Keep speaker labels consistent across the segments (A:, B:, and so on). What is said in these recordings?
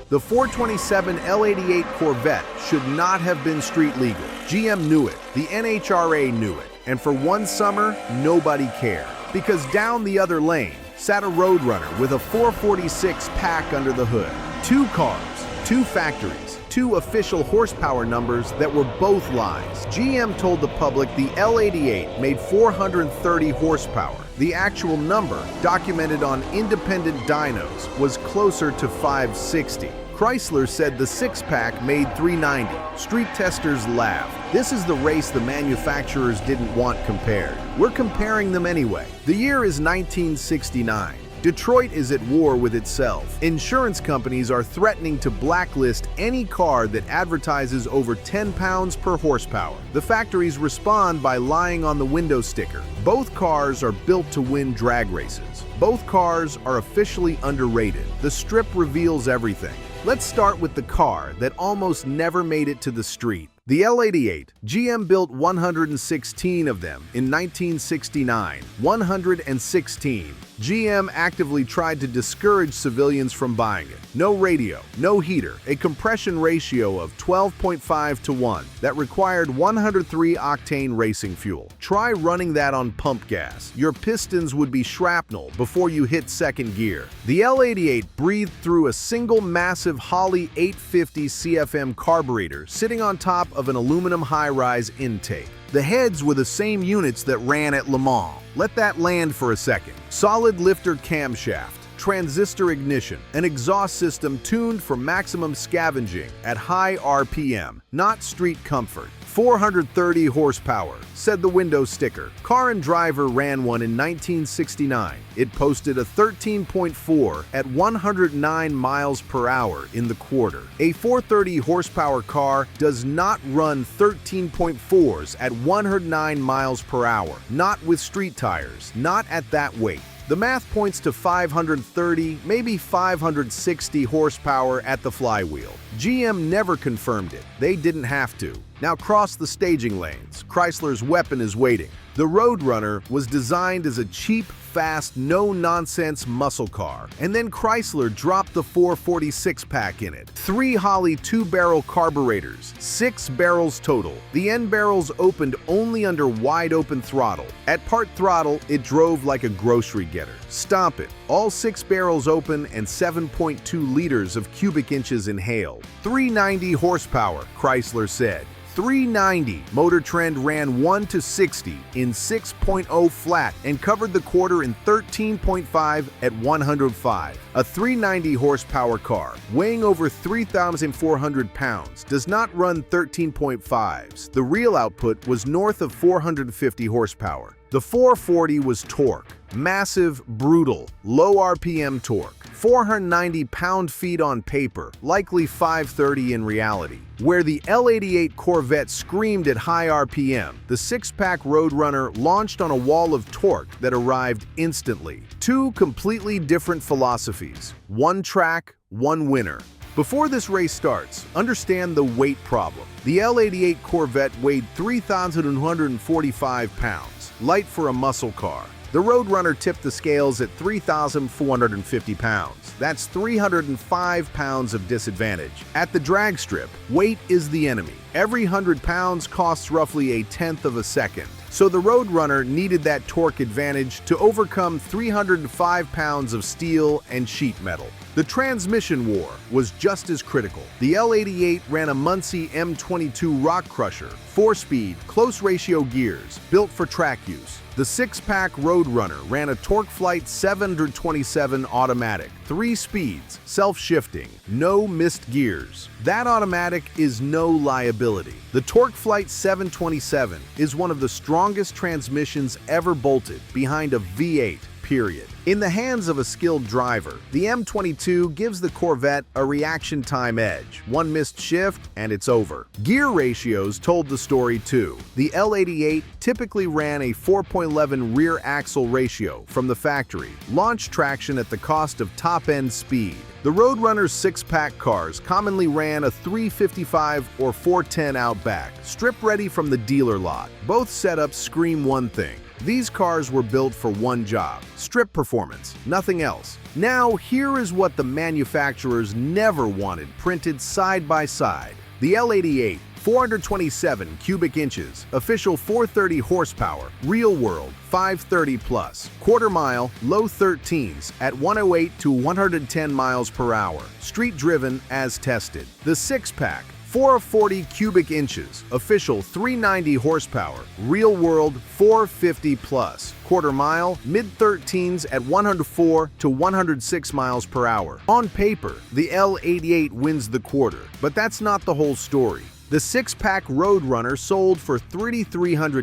A: The 427 L88 Corvette should not have been street legal. GM knew it, the NHRA knew it, and for one summer, nobody cared. Because down the other lane sat a Roadrunner with a 446 pack under the hood. Two cars, two factories, two official horsepower numbers that were both lies. GM told the public the L88 made 430 horsepower. The actual number, documented on independent dynos, was closer to 560. Chrysler said the six-pack made 390. Street testers laughed. This is the race the manufacturers didn't want compared. We're comparing them anyway. The year is 1969. Detroit is at war with itself. Insurance companies are threatening to blacklist any car that advertises over 10 pounds per horsepower. The factories respond by lying on the window sticker. Both cars are built to win drag races. Both cars are officially underrated. The strip reveals everything. Let's start with the car that almost never made it to the street. The L88. GM built 116 of them in 1969. 116. GM actively tried to discourage civilians from buying it. No radio, no heater, a compression ratio of 12.5 to 1 that required 103 octane racing fuel. Try running that on pump gas. Your pistons would be shrapnel before you hit second gear. The L88 breathed through a single massive Holley 850 CFM carburetor sitting on top of an aluminum high-rise intake. The heads were the same units that ran at Le Mans. Let that land for a second. Solid lifter camshaft, transistor ignition, an exhaust system tuned for maximum scavenging at high RPM, not street comfort. 430 horsepower, said the window sticker. Car and Driver ran one in 1969. It posted a 13.4 at 109 miles per hour in the quarter. A 430 horsepower car does not run 13.4s at 109 miles per hour, not with street tires, not at that weight. The math points to 530, maybe 560 horsepower at the flywheel. GM never confirmed it. They didn't have to. Now cross the staging lanes. Chrysler's weapon is waiting. The Roadrunner was designed as a cheap, fast, no-nonsense muscle car, and then Chrysler dropped the 446 pack in it. 3 Holley 2-barrel carburetors, 6 barrels total. The end barrels opened only under wide-open throttle. At part throttle, it drove like a grocery getter. Stomp it. All 6 barrels open and 7.2 liters of cubic inches inhaled. 390 horsepower, Chrysler said. 390. Motor Trend ran 1 to 60 in 6.0 flat and covered the quarter in 13.5 at 105. A 390 horsepower car, weighing over 3,400 pounds, does not run 13.5s. The real output was north of 450 horsepower. The 440 was torque. Massive, brutal, low RPM torque. 490 pound-feet on paper, likely 530 in reality. Where the L88 Corvette screamed at high RPM, the six-pack Roadrunner launched on a wall of torque that arrived instantly. Two completely different philosophies. One track, one winner. Before this race starts, understand the weight problem. The L88 Corvette weighed 3,145 pounds, light for a muscle car. The Roadrunner tipped the scales at 3,450 pounds. That's 305 pounds of disadvantage. At the drag strip, weight is the enemy. Every 100 pounds costs roughly a tenth of a second. So the Roadrunner needed that torque advantage to overcome 305 pounds of steel and sheet metal. The transmission war was just as critical. The L88 ran a Muncie M22 rock crusher, 4-speed, close-ratio gears, built for track use. The six-pack Roadrunner ran a TorqueFlite 727 automatic, 3 speeds, self-shifting, no missed gears. That automatic is no liability. The TorqueFlite 727 is one of the strongest transmissions ever bolted behind a V8. Period. In the hands of a skilled driver, the M22 gives the Corvette a reaction time edge. One missed shift and it's over. Gear ratios told the story too. The L88 typically ran a 4.11 rear axle ratio from the factory, launch traction at the cost of top-end speed. The Roadrunner's six-pack cars commonly ran a 355 or 410 Outback, strip-ready from the dealer lot. Both setups scream one thing. These cars were built for one job: strip performance, nothing else. Now, here is what the manufacturers never wanted printed side by side. The L88, 427 cubic inches, official 430 horsepower, real world 530 plus, quarter mile, low 13s at 108 to 110 miles per hour, street driven as tested. The six-pack, 440 cubic inches, official 390 horsepower, real world 450 plus, quarter mile, mid-13s at 104 to 106 miles per hour. On paper, the L88 wins the quarter, but that's not the whole story. The six-pack Roadrunner sold for $3,300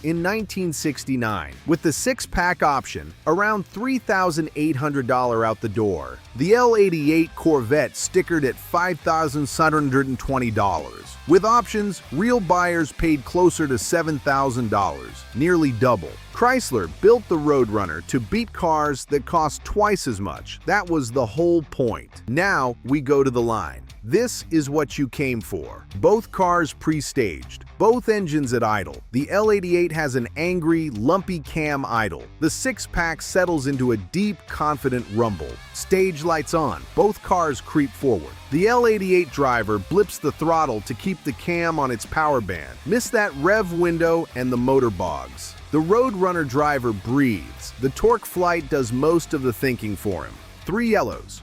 A: in 1969, with the six-pack option around $3,800 out the door. The L88 Corvette stickered at $5,720. With options, real buyers paid closer to $7,000, nearly double. Chrysler built the Roadrunner to beat cars that cost twice as much. That was the whole point. Now we go to the line. This is what you came for. Both cars pre-staged, both engines at idle. The L88 has an angry, lumpy cam idle. The six-pack settles into a deep, confident rumble. Stage lights on, both cars creep forward. The L88 driver blips the throttle to keep the cam on its power band. Miss that rev window and the motor bogs. The Roadrunner driver breathes. The torque flight does most of the thinking for him. 3 yellows.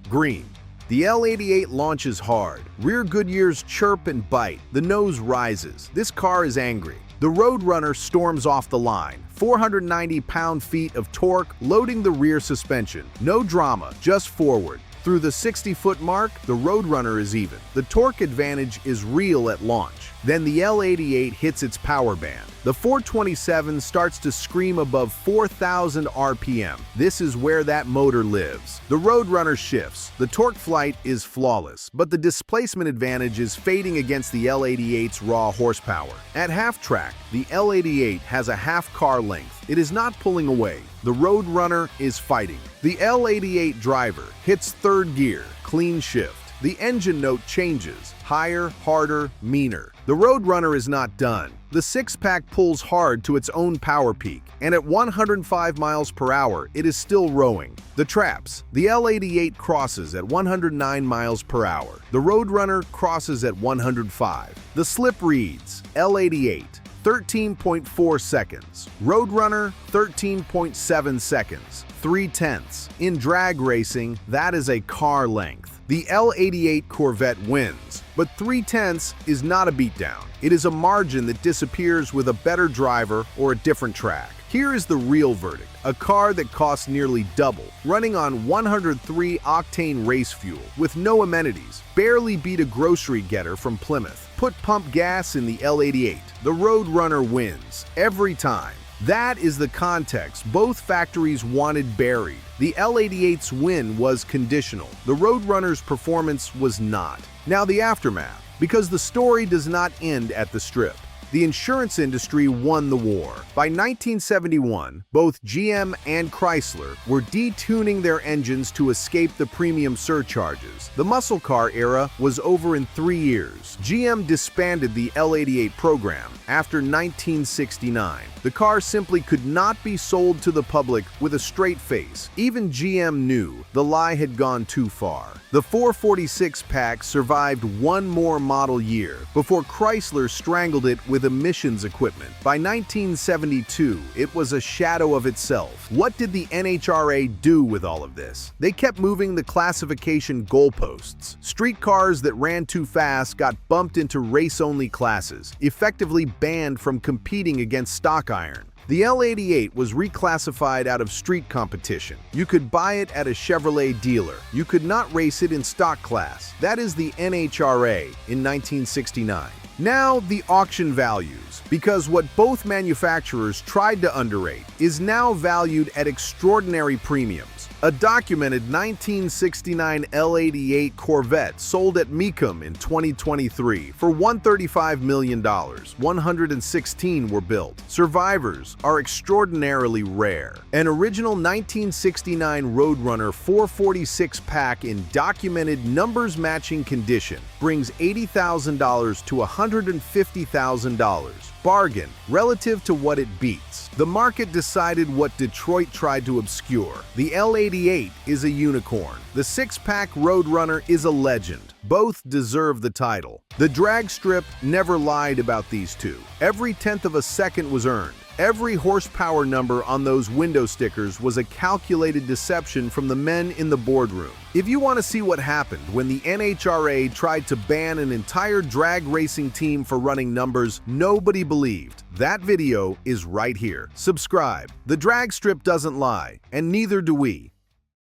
A: Green. The L88 launches hard. Rear Goodyears chirp and bite. The nose rises. This car is angry. The Roadrunner storms off the line. 490 pound-feet of torque, loading the rear suspension. No drama, just forward. Through the 60-foot mark, the Roadrunner is even. The torque advantage is real at launch. Then the L88 hits its power band. The 427 starts to scream above 4,000 RPM. This is where that motor lives. The Roadrunner shifts. The torque flight is flawless, but the displacement advantage is fading against the L88's raw horsepower. At half track, the L88 has a half car length. It is not pulling away. The Roadrunner is fighting. The L88 driver hits third gear, clean shift. The engine note changes, higher, harder, meaner. The Roadrunner is not done. The six-pack pulls hard to its own power peak, and at 105 miles per hour, it is still rowing. The traps. The L88 crosses at 109 miles per hour. The Roadrunner crosses at 105. The slip reads, L88, 13.4 seconds. Roadrunner, 13.7 seconds. 3/10. In drag racing, that is a car length. The L88 Corvette wins, but 3/10 is not a beatdown. It is a margin that disappears with a better driver or a different track. Here is the real verdict. A car that costs nearly double, running on 103 octane race fuel with no amenities, barely beat a grocery getter from Plymouth. Put pump gas in the L88. The Roadrunner wins, every time. That is the context both factories wanted buried. The L88's win was conditional. The Roadrunner's performance was not. Now the aftermath, because the story does not end at the strip. The insurance industry won the war. By 1971, both GM and Chrysler were detuning their engines to escape the premium surcharges. The muscle car era was over in 3 years. GM disbanded the L88 program after 1969. The car simply could not be sold to the public with a straight face. Even GM knew the lie had gone too far. The 446 pack survived one more model year before Chrysler strangled it with emissions equipment. By 1972, it was a shadow of itself. What did the NHRA do with all of this? They kept moving the classification goalposts. Street cars that ran too fast got bumped into race-only classes, effectively banned from competing against stock iron. The L88 was reclassified out of street competition. You could buy it at a Chevrolet dealer. You could not race it in stock class. That is the NHRA in 1969. Now the auction values, because what both manufacturers tried to underrate is now valued at extraordinary premiums. A documented 1969 L88 Corvette sold at Mecum in 2023 for $135 million. 116 were built. Survivors are extraordinarily rare. An original 1969 Roadrunner 446 pack in documented numbers-matching condition brings $80,000 to $150,000. Bargain relative to what it beats. The market decided what Detroit tried to obscure. The L88 is a unicorn. The six-pack Roadrunner is a legend. Both deserve the title. The drag strip never lied about these two. Every tenth of a second was earned. Every horsepower number on those window stickers was a calculated deception from the men in the boardroom. If you want to see what happened when the NHRA tried to ban an entire drag racing team for running numbers nobody believed, that video is right here. Subscribe. The drag strip doesn't lie, and neither do we.